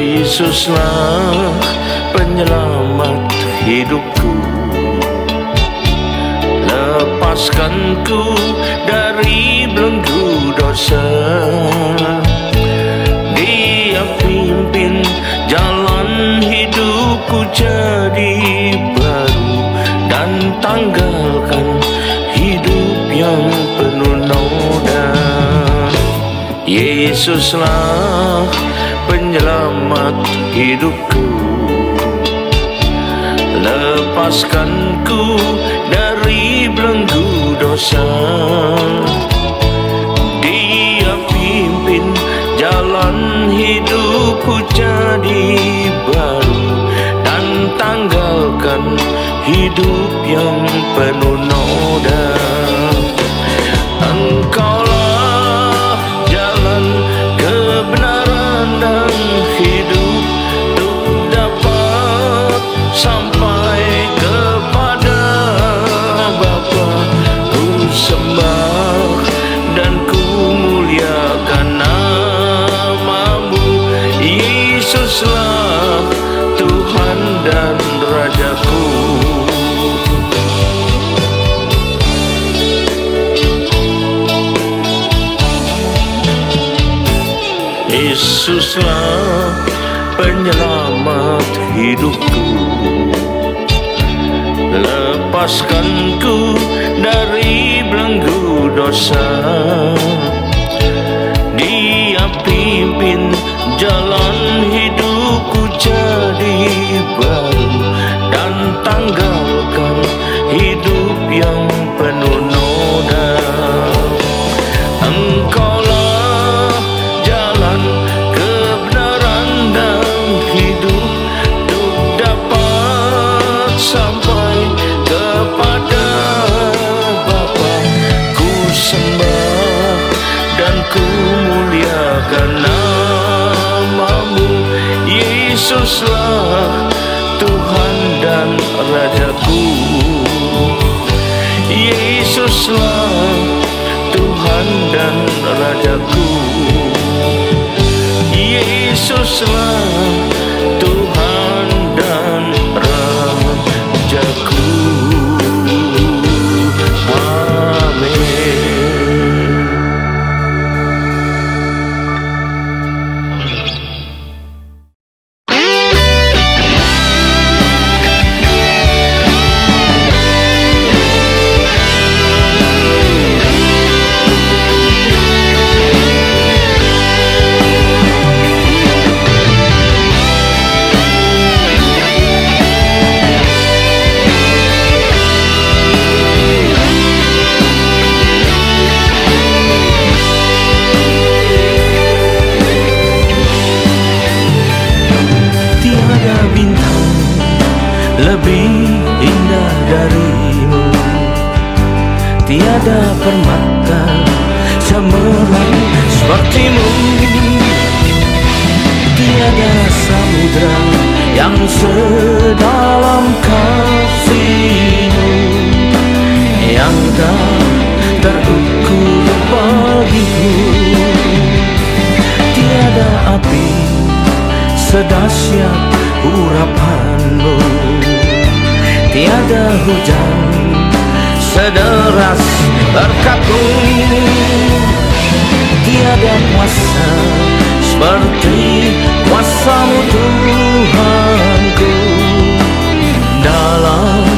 Yesuslah penyelamat hidupku, lepaskanku dari belenggu dosa. Dia pimpin jalan hidupku jadi baru, dan tanggalkan hidup yang penuh noda. Yesuslah penyelamat hidupku, lepaskanku dari belenggu dosa. Dia pimpin jalan hidupku jadi baru, dan tanggalkan hidup yang penuh noda. Engkaulah jalan kebenaran dan hidup, untuk dapat sampai kepada Bapa. Ku sembah dan ku muliakan namamu, Yesuslah Tuhan dan Rajaku. Yesuslah penyelamat hidupku, lepaskanku dari belenggu dosa. Dia pimpin jalan hidupku jadi baru, dan tanggalkan hidup yang penuh noda. Engkaulah jalan kebenaran dan hidup, untuk dapat sampai kepada Bapa. Ku sembah dan ku muliakan namamu, Yesuslah Tuhan dan Rajaku. Yesuslah Tuhan dan Rajaku. Yesuslah Tuhan dan Rajaku. Amin. Lebih indah darimu, tiada permata cemerlang sepertimu. Tiada samudra yang sedalam kasih-Mu, yang tak terukur bagiku. Tiada api sedahsyat urapan-Mu, tiada hujan sederas berkat-Mu. Tiada kuasa seperti kuasa-Mu Tuhanku, dalam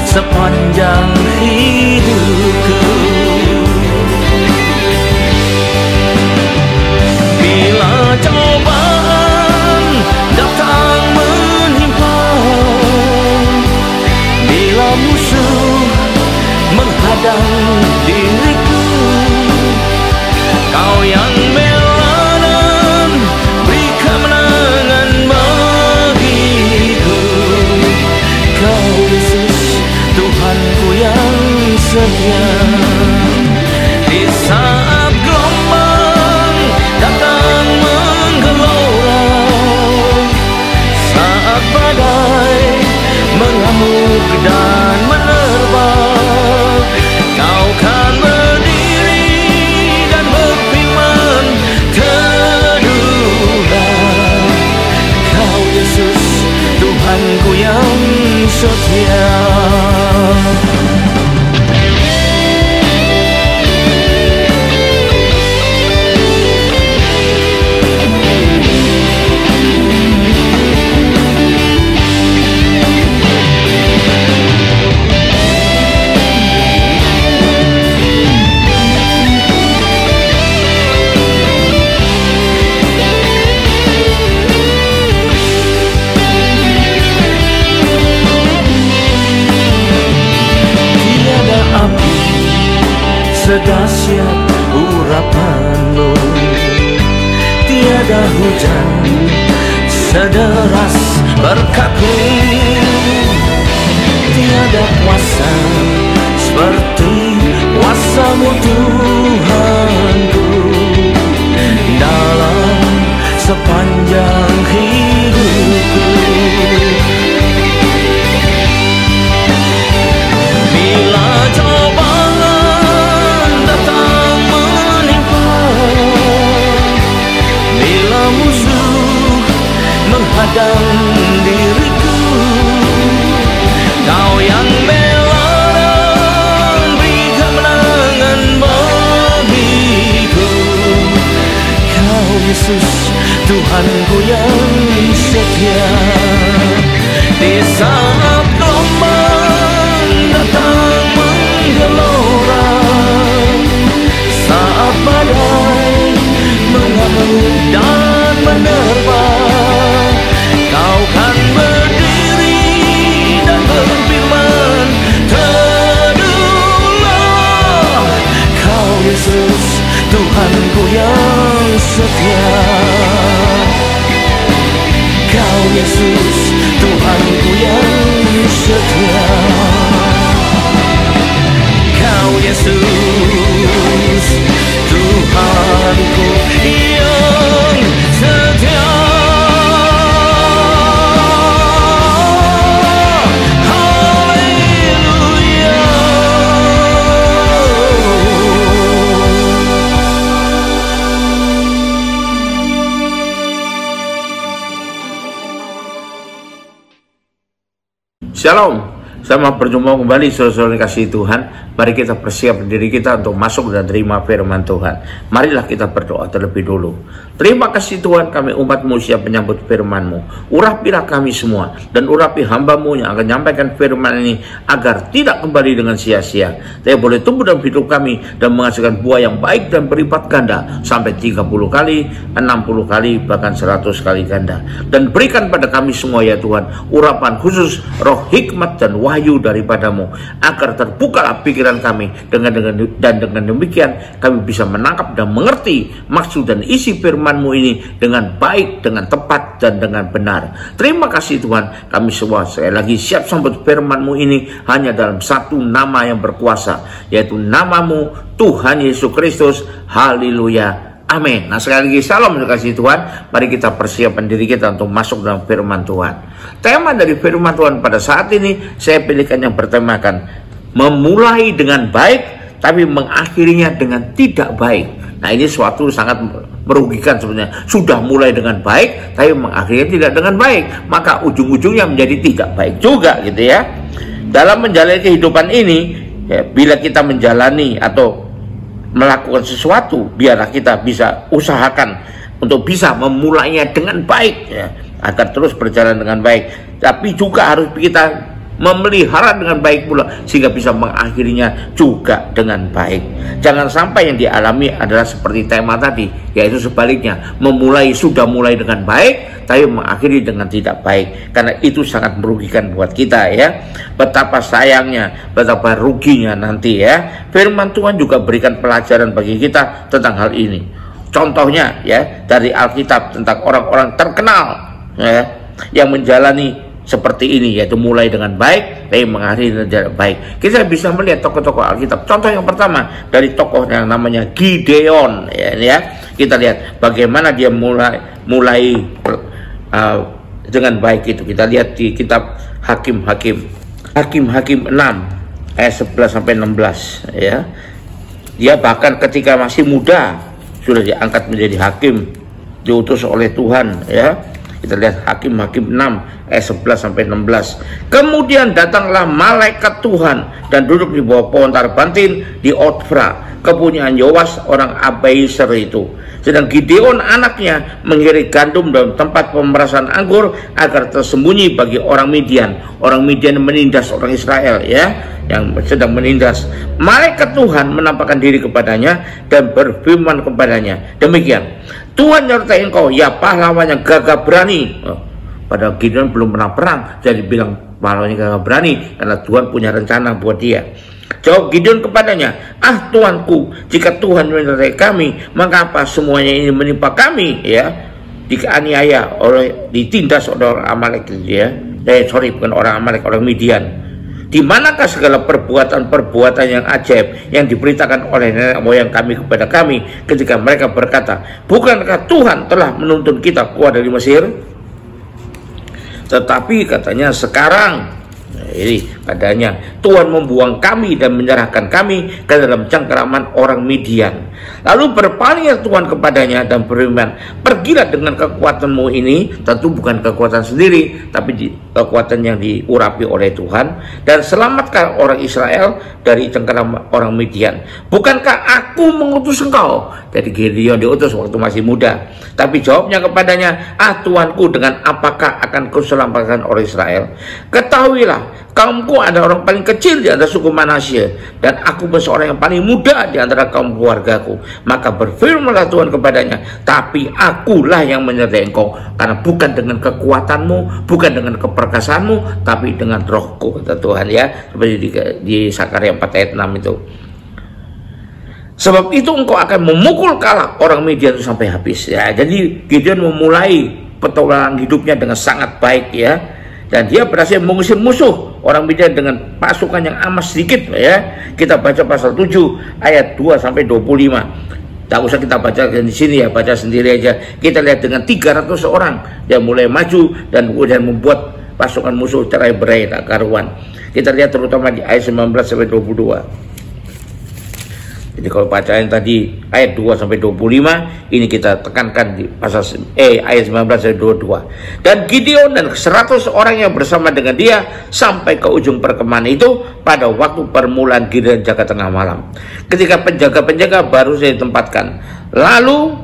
sepanjang hidupku. Bila cobaan datang menimpa, bila musuh menghadang diriku, Kau yang bela dan beri kemenangan sedahsyat urapanmu. Tiada hujan sederas berkatmu, tiada kuasa seperti kuasamu Tuhanku. Dalam sepanjang hidupku, bila cobaan datang menimpa, bila musuh menghadang diriku, Kau yang bela dan beri kemenangan bagiku. Kau Yesus Tuhanku yang setia. Di saat gelombang datang menggelora, saat badai mengamuk dan menerpa, Kau kan berdiri dan berfirman, teduhlah. Kau Yesus Tuhanku yang setia. Kau Yesus Tuhanku yang setia. Kau Yesus Tuhanku yang setia. Shalom, selamat berjumpa kembali saudara-saudara kasih Tuhan. Mari kita persiapkan diri kita untuk masuk dan terima firman Tuhan. Marilah kita berdoa terlebih dulu. Terima kasih Tuhan, kami umat-Mu siap menyambut firman-Mu. Urapilah kami semua dan urapi hamba-Mu yang akan menyampaikan firman ini agar tidak kembali dengan sia-sia, tapi boleh tumbuh dalam hidup kami dan menghasilkan buah yang baik dan berlipat ganda sampai 30 kali, 60 kali, bahkan 100 kali ganda. Dan berikan pada kami semua ya Tuhan urapan khusus roh hikmat dan wahyu daripadamu, agar terbukalah pikiran kami dengan demikian kami bisa menangkap dan mengerti maksud dan isi firman-Mu ini dengan baik, dengan tepat, dan dengan benar. Terima kasih Tuhan, kami semua sekali lagi siap sambut firman-Mu ini hanya dalam satu nama yang berkuasa, yaitu nama-Mu Tuhan Yesus Kristus. Haleluya, amin. Nah sekali lagi salam kasih Tuhan. Mari kita persiapkan diri kita untuk masuk dalam firman Tuhan. Tema dari firman Tuhan pada saat ini saya pilihkan yang bertemakan memulai dengan baik tapi mengakhirinya dengan tidak baik. Nah ini suatu sangat merugikan sebenarnya. Sudah mulai dengan baik tapi mengakhirinya tidak dengan baik, maka ujung-ujungnya menjadi tidak baik juga gitu ya. Dalam menjalani kehidupan ini ya, bila kita menjalani atau melakukan sesuatu, biarlah kita bisa usahakan untuk bisa memulainya dengan baik ya, agar terus berjalan dengan baik. Tapi juga harus kita memelihara dengan baik pula sehingga bisa mengakhirinya juga dengan baik. Jangan sampai yang dialami adalah seperti tema tadi, yaitu sebaliknya, sudah mulai dengan baik tapi mengakhiri dengan tidak baik, karena itu sangat merugikan buat kita ya. Betapa sayangnya, betapa ruginya nanti ya. Firman Tuhan juga berikan pelajaran bagi kita tentang hal ini. Contohnya ya dari Alkitab tentang orang-orang terkenal ya, yang menjalani seperti ini, yaitu mulai dengan baik tapi mengakhiri dengan tidak baik. Kita bisa melihat tokoh-tokoh Alkitab. Contoh yang pertama dari tokoh yang namanya Gideon ya. Kita lihat bagaimana dia mulai dengan baik itu. Kita lihat di kitab Hakim 6 ayat 11 sampai 16 ya. Dia bahkan ketika masih muda sudah diangkat menjadi hakim, diutus oleh Tuhan ya. Kita lihat Hakim 6 ayat 11 sampai 16. Kemudian datanglah malaikat Tuhan dan duduk di bawah pohon tarbantin di Ofra, kepunyaan Yoas orang Abiezer itu. Sedang Gideon anaknya mengirit gandum dalam tempat pemerasan anggur agar tersembunyi bagi orang Midian. Orang Midian menindas orang Israel ya, yang sedang menindas. Malaikat Tuhan menampakkan diri kepadanya dan berfirman kepadanya, demikian, Tuhan nyertai engkau ya pahlawan yang gagah berani. Padahal Gideon belum pernah perang, jadi bilang pahlawan yang gagah berani karena Tuhan punya rencana buat dia. Jawab Gideon kepadanya, "Ah Tuanku, jika Tuhan menyertai kami, mengapa semuanya ini menimpa kami?" Ya, dianiaya ditindas oleh orang Amalek, ya. Bukan orang Amalek, orang Midian. Di manakah segala perbuatan-perbuatan yang ajaib yang diberitakan oleh nenek moyang kami kepada kami ketika mereka berkata, "Bukankah Tuhan telah menuntun kita keluar dari Mesir?" Tetapi katanya sekarang, ini adanya, Tuhan membuang kami dan menyerahkan kami ke dalam cengkeraman orang Midian. Lalu berpalinglah Tuhan kepadanya dan berfirman, "Pergilah dengan kekuatanmu ini," tentu bukan kekuatan sendiri, tapi kekuatan yang diurapi oleh Tuhan, "dan selamatkan orang Israel dari cengkeraman orang Midian. Bukankah aku mengutus engkau?" Jadi Gideon diutus waktu masih muda. Tapi jawabnya kepadanya, "Ah Tuanku, dengan apakah akan kuselamatkan orang Israel? Ketahuilah, kaumku ada orang paling kecil di antara suku Manasye, dan aku seorang yang paling muda di antara kaum keluargaku." Maka berfirmanlah Tuhan kepadanya, "Tapi akulah yang menyertai engkau, karena bukan dengan kekuatanmu, bukan dengan keperkasaanmu, tapi dengan rohku," kata Tuhan, ya, seperti di Sakaria 4 ayat 6 itu. "Sebab itu engkau akan memukul kalah orang Midian itu sampai habis." Ya, jadi Gideon memulai petualangan hidupnya dengan sangat baik, ya. Dan dia berhasil mengusir musuh orang Midian dengan pasukan yang amat sedikit, ya. Kita baca pasal 7 ayat 2 sampai 25. Tak usah kita baca di sini, ya, baca sendiri aja. Kita lihat dengan 300 orang dia mulai maju dan kemudian membuat pasukan musuh cerai-berai tak karuan. Kita lihat terutama di ayat 19 sampai 22. Jadi kalau bacaan tadi ayat 2 sampai 25, ini kita tekankan di pasal ayat 19 sampai 22. "Dan Gideon dan 100 orang yang bersama dengan dia sampai ke ujung perkemahan itu pada waktu permulaan Gideon jaga tengah malam, ketika penjaga-penjaga baru saja ditempatkan. Lalu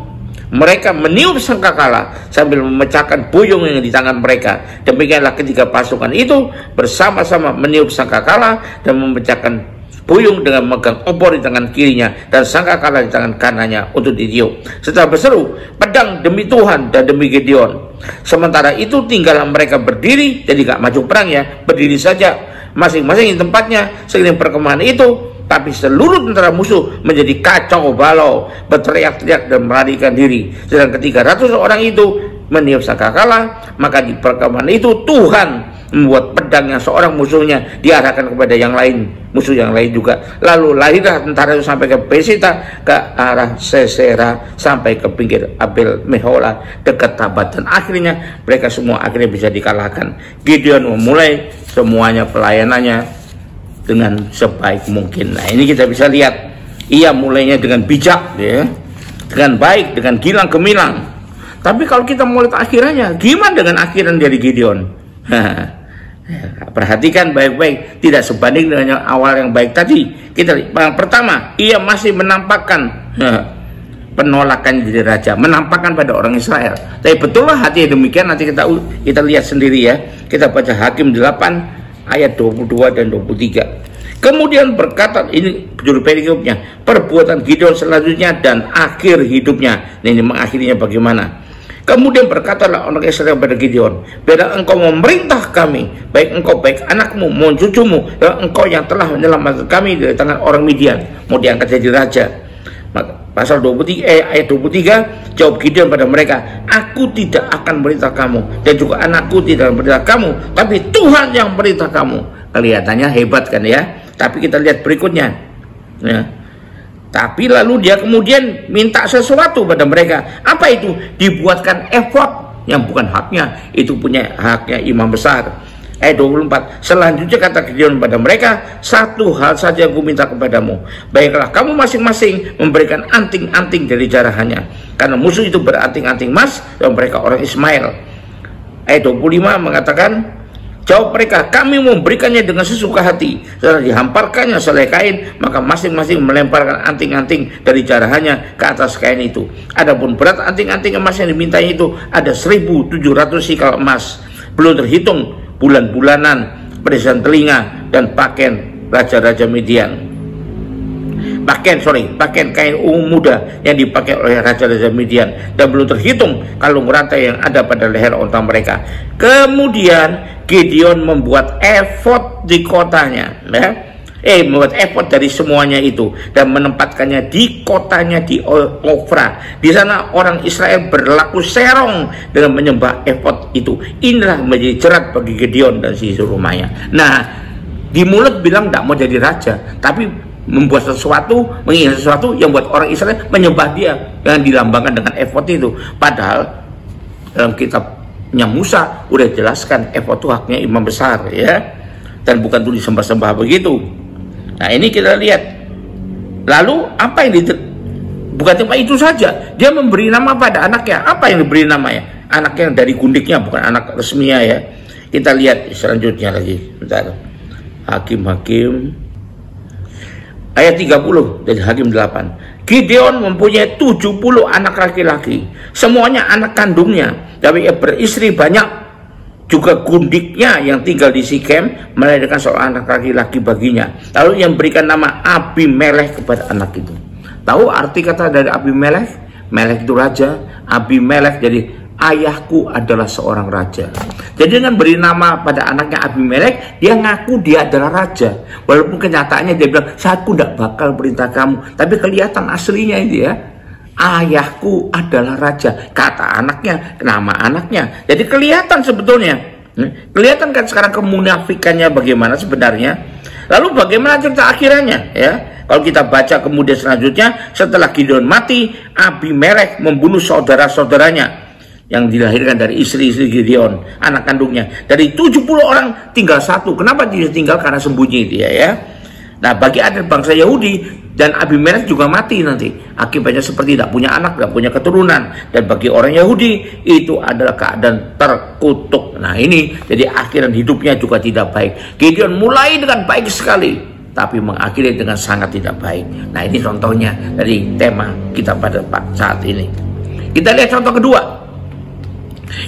mereka meniup sangkakala sambil memecahkan buyung yang di tangan mereka. Demikianlah ketika pasukan itu bersama-sama meniup sangkakala dan memecahkan buyung dengan memegang obor di tangan kirinya dan sangkakala di tangan kanannya untuk ditiup. Setelah berseru, 'Pedang demi Tuhan dan demi Gideon.' Sementara itu tinggallah mereka berdiri," jadi gak maju perang, ya, berdiri saja masing-masing di tempatnya seiring perkemahan itu. Tapi seluruh tentara musuh menjadi kacau balau, berteriak-teriak dan melarikan diri. Sedang ketika 300 orang itu meniup sangkakala, maka di perkemahan itu Tuhan membuat pedang yang seorang musuhnya diarahkan kepada yang lain, musuh yang lain juga. Lalu lahirlah tentara itu sampai ke Besita, ke arah Sesera, sampai ke pinggir Abel Mehola dekat Tabat, dan akhirnya mereka semua akhirnya bisa dikalahkan. Gideon memulai semuanya pelayanannya dengan sebaik mungkin. Nah, ini kita bisa lihat, ia mulainya dengan bijak, ya, dengan baik, dengan gilang gemilang. Tapi kalau kita mulai akhirannya, gimana dengan akhiran dari Gideon? Perhatikan baik-baik, tidak sebanding dengan yang awal yang baik tadi. Kita yang pertama, ia masih menampakkan penolakan jadi raja, menampakkan pada orang Israel. Tapi betullah hati demikian, nanti kita lihat sendiri, ya. Kita baca Hakim 8 ayat 22 dan 23. Kemudian berkata, ini judul perikopnya, perbuatan Gideon selanjutnya dan akhir hidupnya. Ini mengakhirinya bagaimana? Kemudian berkatalah orang Israel kepada Gideon, "Bila engkau memerintah kami, baik engkau, baik anakmu, maupun cucumu, dan engkau yang telah menyelamatkan kami dari tangan orang Midian, mau diangkat jadi raja." Pasal 23 ayat 23, jawab Gideon pada mereka, "Aku tidak akan memerintah kamu, dan juga anakku tidak memerintah kamu, tapi Tuhan yang memerintah kamu." Kelihatannya hebat, kan, ya? Tapi kita lihat berikutnya, ya. Tapi lalu dia kemudian minta sesuatu pada mereka. Apa itu? Dibuatkan efod yang bukan haknya, itu punya haknya imam besar. Ayat 24, selanjutnya kata Gideon pada mereka, "Satu hal saja aku minta kepadamu, baiklah kamu masing-masing memberikan anting-anting dari jarahannya, karena musuh itu beranting-anting emas dan mereka orang Ismail." Ayat 25 mengatakan, jawab mereka, "Kami memberikannya dengan sesuka hati." Setelah dihamparkannya selai kain, maka masing-masing melemparkan anting-anting dari jarahannya ke atas kain itu. Adapun berat anting-anting emas yang dimintai itu ada 1.700 sikal emas, belum terhitung bulan-bulanan, perhiasan telinga, dan pakaian raja-raja Midian. Pakaian kain ungu muda yang dipakai oleh raja-raja Midian, dan belum terhitung kalung rantai yang ada pada leher onta mereka. Kemudian Gideon membuat efod di kotanya, ya. membuat efod dari semuanya itu dan menempatkannya di kotanya di Ofra. Di sana orang Israel berlaku serong dengan menyembah efod itu. Inilah menjadi jerat bagi Gideon dan si Surumaya. Nah, di mulut bilang tidak mau jadi raja, tapi membuat sesuatu, mengingat sesuatu yang buat orang Israel menyembah dia yang dilambangkan dengan efod itu. Padahal dalam kitabnya Musa udah jelaskan efod itu haknya imam besar, ya, dan bukan tuh disembah-sembah begitu. Nah, ini kita lihat. Lalu apa yang bukan cuma itu saja, dia memberi nama pada anaknya. Apa yang diberi namanya? Anaknya yang dari gundiknya, bukan anak resminya, ya. Kita lihat selanjutnya lagi. Bentar. Hakim-Hakim ayat 30 dari Hakim 8. Gideon mempunyai 70 anak laki-laki, semuanya anak kandungnya, tapi ia beristri banyak. Juga gundiknya yang tinggal di Sikem melahirkan seorang anak laki-laki baginya. Lalu yang berikan nama Abimelek kepada anak itu. Tahu arti kata dari Abimelek? Melek itu raja. Abimelek jadi ayahku adalah seorang raja. Jadi dengan beri nama pada anaknya Abimelek, dia ngaku dia adalah raja. Walaupun kenyataannya dia bilang, aku tidak bakal perintah kamu. Tapi kelihatan aslinya itu, ya. Ayahku adalah raja, kata anaknya, nama anaknya. Jadi kelihatan sebetulnya, kelihatan kan sekarang kemunafikannya bagaimana sebenarnya. Lalu bagaimana cerita akhirnya, ya? Kalau kita baca kemudian selanjutnya, setelah Gideon mati, Abimelek membunuh saudara-saudaranya yang dilahirkan dari istri-istri Gideon, anak kandungnya. Dari 70 orang tinggal satu. Kenapa dia tinggal? Karena sembunyi dia, ya. Nah, bagi adat bangsa Yahudi dan Abimelek juga mati nanti. Akibatnya seperti tidak punya anak, tidak punya keturunan. Dan bagi orang Yahudi itu adalah keadaan terkutuk. Nah, ini jadi akhiran hidupnya juga tidak baik. Gideon mulai dengan baik sekali, tapi mengakhiri dengan sangat tidak baik. Nah, ini contohnya dari tema kita pada saat ini. Kita lihat contoh kedua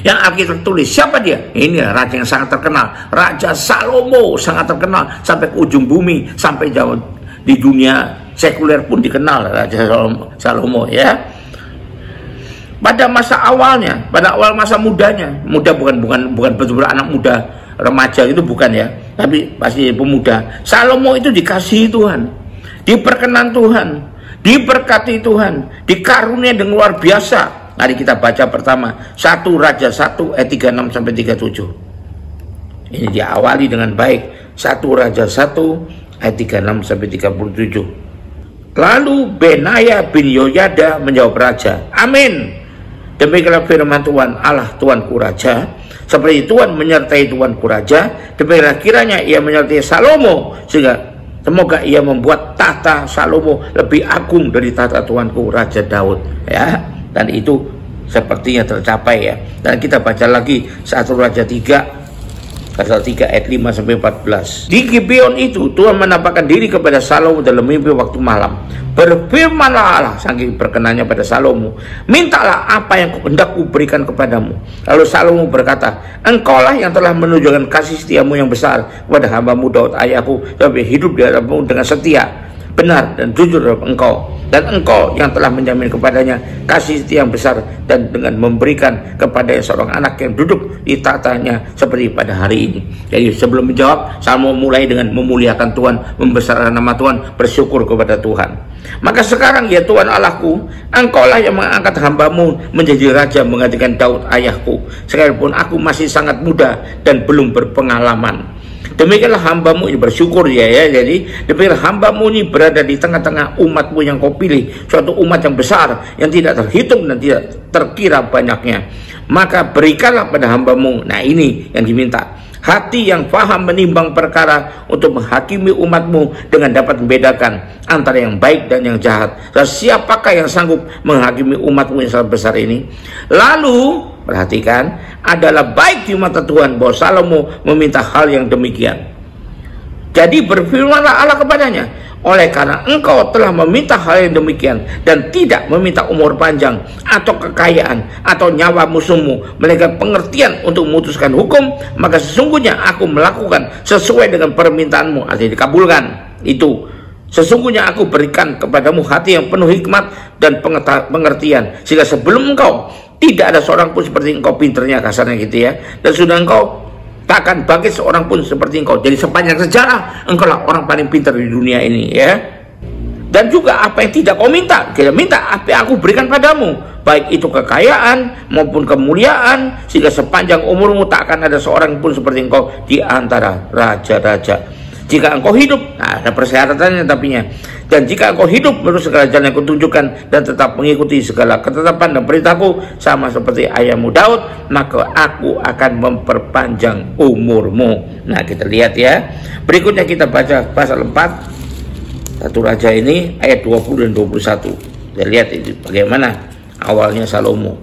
yang Alkitab tulis. Siapa dia? Ini raja yang sangat terkenal, Raja Salomo, sangat terkenal sampai ke ujung bumi, sampai jauh di dunia sekuler pun dikenal Raja Salomo, ya. Pada masa awalnya, pada awal masa mudanya, muda bukan betul-betul anak muda remaja itu, bukan, ya, tapi pasti pemuda. Salomo itu dikasihi Tuhan, diperkenan Tuhan, diberkati Tuhan, dikarunia dengan luar biasa. Mari kita baca pertama 1 Raja 1 ayat 36 sampai 37. Ini diawali dengan baik. 1 Raja 1 ayat 36 sampai 37. Lalu Benaya bin Yoyada menjawab raja, amin. Demikianlah firman Tuhan Allah Tuanku Raja. Seperti Tuhan menyertai Tuanku Raja, demikianlah kiranya ia menyertai Salomo, sehingga semoga ia membuat tahta Salomo lebih agung dari tahta Tuanku Raja Daud, ya. Dan itu sepertinya tercapai, ya. Dan kita baca lagi 1 Raja 3 pasal 3 ayat 5 sampai 14. Di Gibeon itu Tuhan menampakkan diri kepada Salomo dalam mimpi waktu malam. Berfirmanlah Allah, saking berkenannya pada Salomo, mintalah apa yang hendak kuberikan kepadamu. Lalu Salomo berkata, engkaulah yang telah menunjukkan kasih setiamu yang besar kepada hambamu Daud ayahku, sampai hidup di hadapanmu dengan setia, benar dan jujur engkau. Dan engkau yang telah menjamin kepadanya kasih setia yang besar, dan dengan memberikan kepada seorang anak yang duduk di tahtanya seperti pada hari ini. Jadi sebelum menjawab, Salomo mulai dengan memuliakan Tuhan, membesarkan nama Tuhan, bersyukur kepada Tuhan. Maka sekarang ya Tuhan Allahku, engkaulah yang mengangkat hambamu menjadi raja menggantikan Daud ayahku, sekalipun aku masih sangat muda dan belum berpengalaman. Demikianlah hambamu ini bersyukur, ya. Jadi demikianlah hambamu ini berada di tengah-tengah umatmu yang kau pilih, suatu umat yang besar, yang tidak terhitung dan tidak terkira banyaknya. Maka berikanlah pada hambamu, nah ini yang diminta, hati yang paham menimbang perkara untuk menghakimi umatmu dengan dapat membedakan antara yang baik dan yang jahat. Dan siapakah yang sanggup menghakimi umatmu yang sangat besar ini? Lalu perhatikan, adalah baik di mata Tuhan bahwa Salomo meminta hal yang demikian. Jadi berfirmanlah Allah kepadanya, oleh karena engkau telah meminta hal yang demikian dan tidak meminta umur panjang atau kekayaan atau nyawa musuhmu, melainkan pengertian untuk memutuskan hukum, maka sesungguhnya aku melakukan sesuai dengan permintaanmu. Artinya dikabulkan itu. Sesungguhnya aku berikan kepadamu hati yang penuh hikmat dan pengertian, sehingga sebelum engkau tidak ada seorang pun seperti engkau pinternya, kasarnya gitu, ya. Dan sudah engkau takkan bangkit seorang pun seperti engkau. Jadi sepanjang sejarah engkaulah orang paling pintar di dunia ini, ya. Dan juga apa yang tidak kau minta, kita minta apa yang aku berikan padamu, baik itu kekayaan maupun kemuliaan, sehingga sepanjang umurmu tak akan ada seorang pun seperti engkau di antara raja-raja. Jika engkau hidup, nah ada persyaratannya tapinya, dan jika engkau hidup menurut segala jalan yang kutunjukkan dan tetap mengikuti segala ketetapan dan perintahku sama seperti ayahmu Daud, maka aku akan memperpanjang umurmu. Nah, kita lihat ya. Berikutnya kita baca pasal 4 1 Raja ini ayat 20 dan 21. Kita lihat itu bagaimana awalnya Salomo.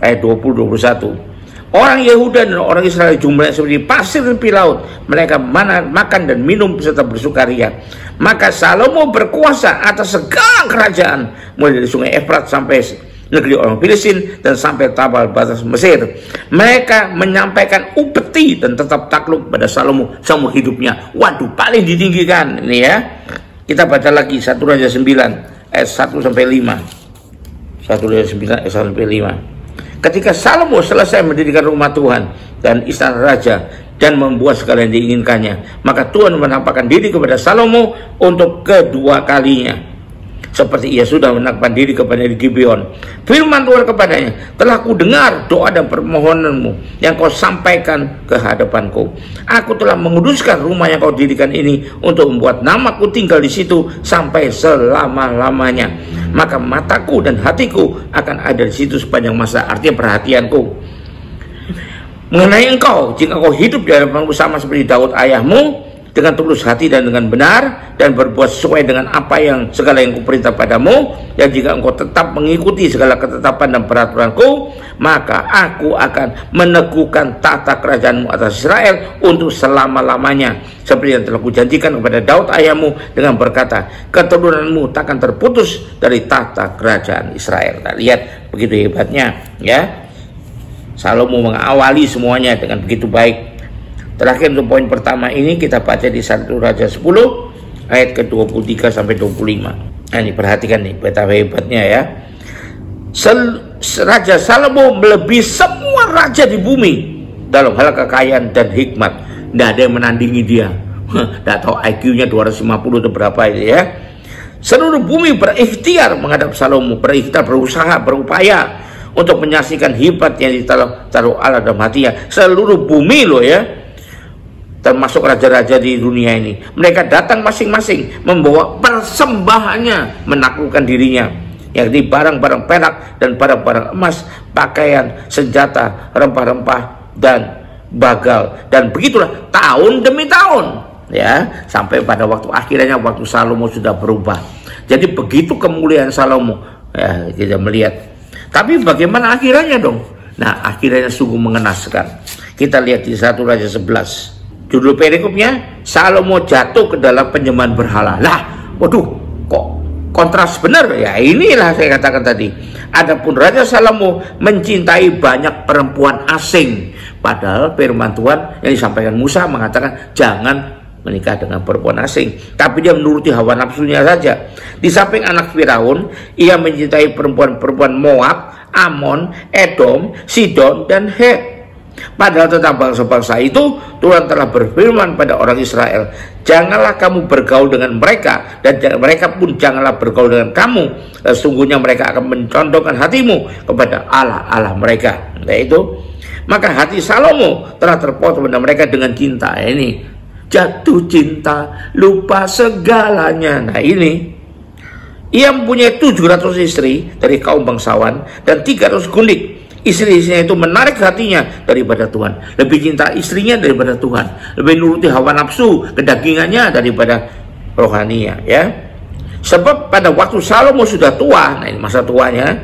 Ayat 20-21. Orang Yehuda dan orang Israel jumlahnya seperti pasir tepi laut. Mereka makan dan minum serta bersukaria. Maka Salomo berkuasa atas segala kerajaan, mulai dari sungai Efrat sampai negeri orang Filistin dan sampai tabal batas Mesir. Mereka menyampaikan upeti dan tetap takluk pada Salomo seumur hidupnya. Waduh, paling ditinggikan ini ya. Kita baca lagi 1 Raja 9 ayat 1 sampai 5. 1 Raja 9 ayat 1 sampai 5. Ketika Salomo selesai mendirikan rumah Tuhan dan istana raja dan membuat segala yang diinginkannya, maka Tuhan menampakkan diri kepada Salomo untuk kedua kalinya, seperti ia sudah menampakkan diri kepada di Gibeon. Firman Tuhan kepadanya, telah ku dengar doa dan permohonanmu yang kau sampaikan ke hadapanku. Aku telah menguduskan rumah yang kau dirikan ini untuk membuat namaku tinggal di situ sampai selama-lamanya. Maka mataku dan hatiku akan ada di situ sepanjang masa. Artinya perhatianku mengenai engkau, jika kau hidup di hadapanku sama seperti Daud ayahmu, dengan tulus hati dan dengan benar, dan berbuat sesuai dengan apa yang segala yang kuperintah padamu, dan jika engkau tetap mengikuti segala ketetapan dan peraturanku, maka aku akan meneguhkan tata kerajaanmu atas Israel untuk selama-lamanya, seperti yang telah kujanjikan kepada Daud ayahmu dengan berkata, keturunanmu takkan terputus dari tata kerajaan Israel. Nah, lihat begitu hebatnya ya, Salomo mengawali semuanya dengan begitu baik. Terakhir untuk poin pertama ini kita baca di 1 Raja 10 ayat ke-23 sampai 25. Nah, ini perhatikan nih betapa hebatnya ya. Raja Salomo melebihi semua raja di bumi dalam hal kekayaan dan hikmat. Tidak ada yang menandingi dia. Tidak tahu IQ-nya 250 atau berapa itu ya. Seluruh bumi berikhtiar menghadap Salomo, berikhtiar, berusaha, berupaya untuk menyaksikan hebat yang ditaruh Allah dalam hatinya. Seluruh bumi loh ya, termasuk raja-raja di dunia ini. Mereka datang masing-masing membawa persembahannya, menaklukkan dirinya, yakni barang-barang perak dan barang-barang emas, pakaian, senjata, rempah-rempah, dan bagal. Dan begitulah tahun demi tahun ya, sampai pada waktu akhirnya waktu Salomo sudah berubah. Jadi begitu kemuliaan Salomo ya, kita melihat. Tapi bagaimana akhirnya dong? Nah, akhirnya sungguh mengenaskan. Kita lihat di 1 Raja 11. Judul perikopnya, Salomo jatuh ke dalam penyembahan berhala. Lah, waduh, kok kontras benar ya. Inilah saya katakan tadi. Adapun Raja Salomo mencintai banyak perempuan asing, padahal firman Tuhan yang disampaikan Musa mengatakan jangan menikah dengan perempuan asing, tapi dia menuruti hawa nafsunya saja. Di samping anak Firaun, ia mencintai perempuan-perempuan Moab, Amon, Edom, Sidon, dan Het. Padahal tentang bangsa-bangsa itu Tuhan telah berfirman pada orang Israel, janganlah kamu bergaul dengan mereka, dan mereka pun janganlah bergaul dengan kamu. Sesungguhnya mereka akan mencondongkan hatimu kepada Allah-Allah mereka. Yaitu, maka hati Salomo telah terpotong pada mereka dengan cinta. Ini jatuh cinta, lupa segalanya. Nah ini, ia mempunyai 700 istri dari kaum bangsawan dan 300 gundik. Istri-istrinya itu menarik hatinya daripada Tuhan, lebih cinta istrinya daripada Tuhan, lebih nuruti hawa nafsu kedagingannya daripada rohaninya ya. Sebab pada waktu Salomo sudah tua, nah ini masa tuanya,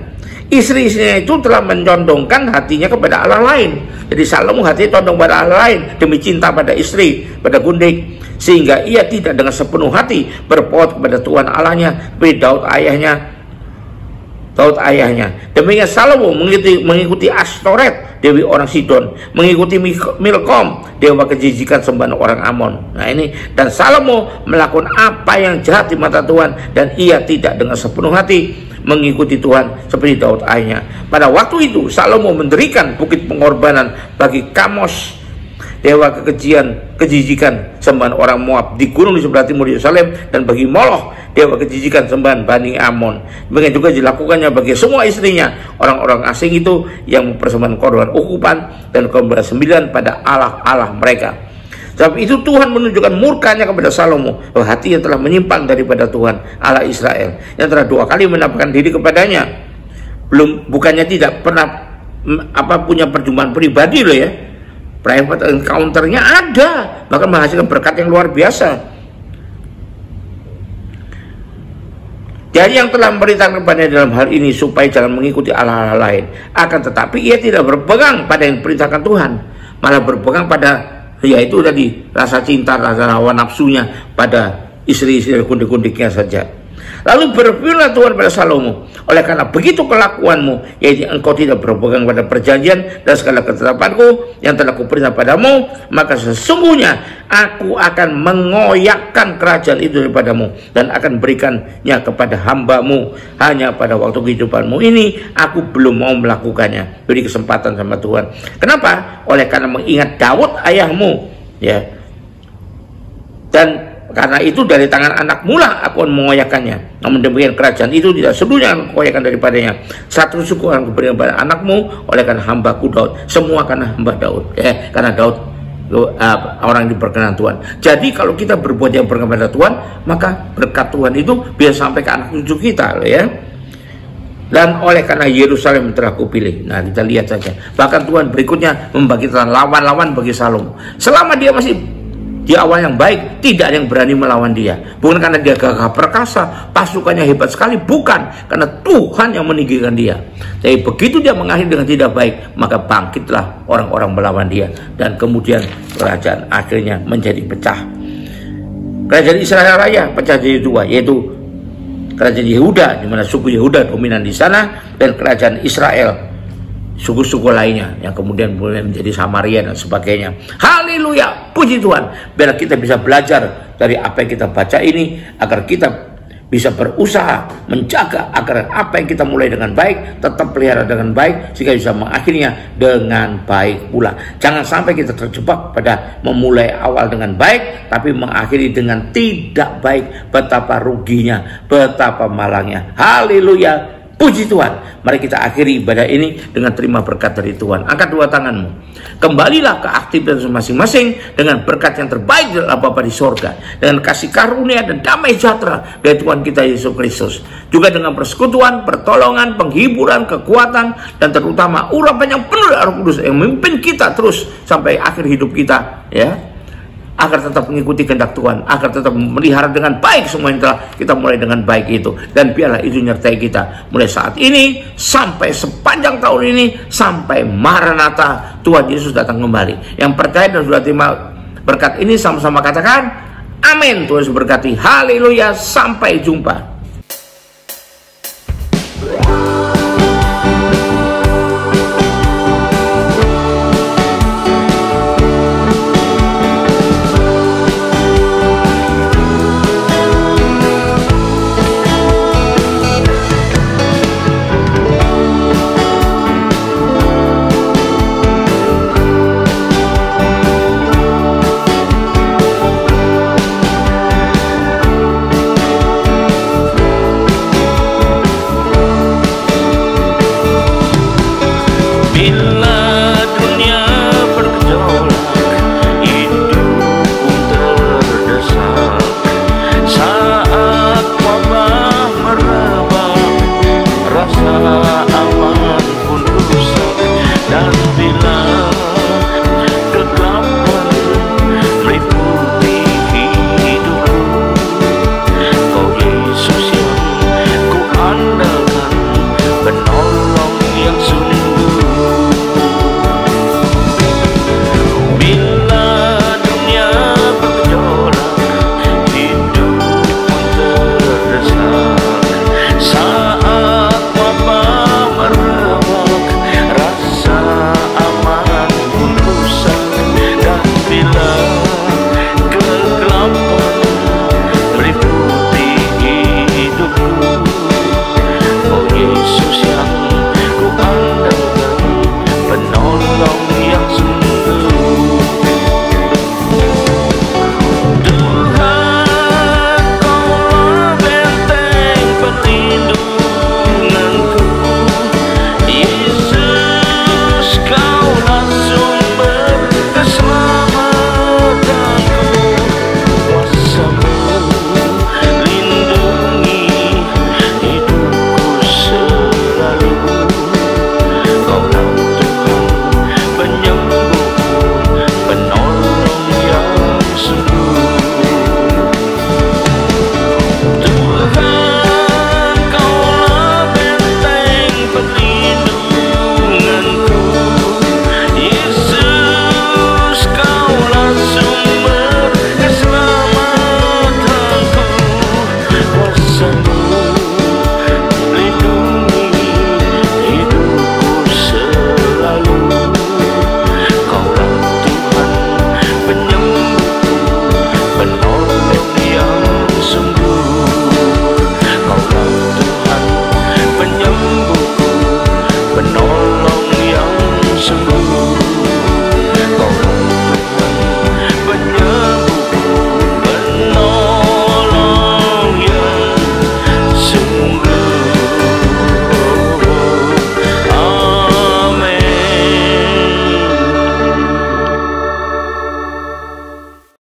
istri-istrinya itu telah mencondongkan hatinya kepada Allah lain. Jadi Salomo hatinya condong pada Allah lain demi cinta pada istri, pada gundik, sehingga ia tidak dengan sepenuh hati berpaut kepada Tuhan Allahnya seperti Daud ayahnya. Demikian Salomo mengikuti Astoret, dewi orang Sidon, mengikuti Milkom, dewa kejijikan sembahan orang Amon. Nah ini, dan Salomo melakukan apa yang jahat di mata Tuhan, dan ia tidak dengan sepenuh hati mengikuti Tuhan seperti Daud ayahnya. Pada waktu itu Salomo mendirikan bukit pengorbanan bagi Kamos dewa kejijikan sembahan orang Moab di gunung di sebelah timur Yerusalem, dan bagi Moloch dewa kejijikan sembahan Bani Amon. Demikian juga dilakukannya bagi semua istrinya, orang-orang asing itu yang mempersembahkan korban ukupan dan korban sembilan pada Allah-Allah mereka. Sebab itu Tuhan menunjukkan murkanya kepada Salomo, hati yang telah menyimpang daripada Tuhan Allah Israel, yang telah 2 kali menampakkan diri kepadanya. Bukannya tidak pernah punya perjumpaan pribadi loh ya, private encounter-nya ada, bahkan menghasilkan berkat yang luar biasa. Jadi yang telah memerintahkan kepadanya dalam hal ini supaya jangan mengikuti Allah-Allah lain, akan tetapi ia tidak berpegang pada yang diperintahkan Tuhan, malah berpegang pada yaitu tadi rasa cinta, rasa hawa nafsunya pada istri-istri gundik-gundiknya saja. Lalu berfirmanlah Tuhan pada Salomo, oleh karena begitu kelakuanmu, yaitu engkau tidak berpegang pada perjanjian dan segala ketetapanku yang telah kuperintah padamu, maka sesungguhnya aku akan mengoyakkan kerajaan itu daripadamu dan akan berikannya kepada hambamu. Hanya pada waktu kehidupanmu ini aku belum mau melakukannya. Beri kesempatan sama Tuhan. Kenapa? Oleh karena mengingat Daud ayahmu, ya, dan karena itu dari tangan anakmu lah aku akan mengoyakkannya. Namun demikian kerajaan itu tidak seluruhnya aku koyakkan daripadanya. Satu suku akan kuberikan kepada anakmu oleh karena hambaku Daud. Semua karena hamba Daud. Karena Daud orang yang diberkenan Tuhan. Jadi kalau kita berbuat yang berkenan pada Tuhan, maka berkat Tuhan itu bisa sampai ke anak cucu kita, ya. Dan oleh karena Yerusalem telah kupilih. Nah, kita lihat saja. Bahkan Tuhan berikutnya membangkitkan lawan-lawan bagi Salomo. Selama dia masih di awal yang baik, tidak ada yang berani melawan dia. Bukan karena dia gagah perkasa, pasukannya hebat sekali, bukan, karena Tuhan yang meninggikan dia. Jadi begitu dia mengakhiri dengan tidak baik, maka bangkitlah orang-orang melawan dia, dan kemudian kerajaan akhirnya menjadi pecah. Kerajaan Israel Raya pecah jadi 2, yaitu kerajaan Yehuda, di mana suku Yehuda dominan di sana, dan kerajaan Israel, suku-suku lainnya yang kemudian mulai menjadi Samaria dan sebagainya. Haleluya, puji Tuhan. Biar kita bisa belajar dari apa yang kita baca ini, agar kita bisa berusaha menjaga agar apa yang kita mulai dengan baik tetap pelihara dengan baik, sehingga bisa mengakhirinya dengan baik pula. Jangan sampai kita terjebak pada memulai awal dengan baik tapi mengakhiri dengan tidak baik. Betapa ruginya, betapa malangnya. Haleluya, puji Tuhan. Mari kita akhiri ibadah ini dengan terima berkat dari Tuhan. Angkat 2 tanganmu. Kembalilah ke aktivitas masing-masing dengan berkat yang terbaik dari Bapa di sorga, dengan kasih karunia dan damai sejahtera dari Tuhan kita Yesus Kristus, juga dengan persekutuan, pertolongan, penghiburan, kekuatan, dan terutama urapan yang penuh dari Roh Kudus yang memimpin kita terus sampai akhir hidup kita, ya, agar tetap mengikuti kehendak Tuhan, agar tetap melihara dengan baik semua yang telah kita mulai dengan baik itu. Dan biarlah itu menyertai kita mulai saat ini sampai sepanjang tahun ini, sampai Maranatha, Tuhan Yesus datang kembali. Yang percaya dan sudah terima berkat ini sama-sama katakan amin. Tuhan Yesus berkati. Haleluya, sampai jumpa.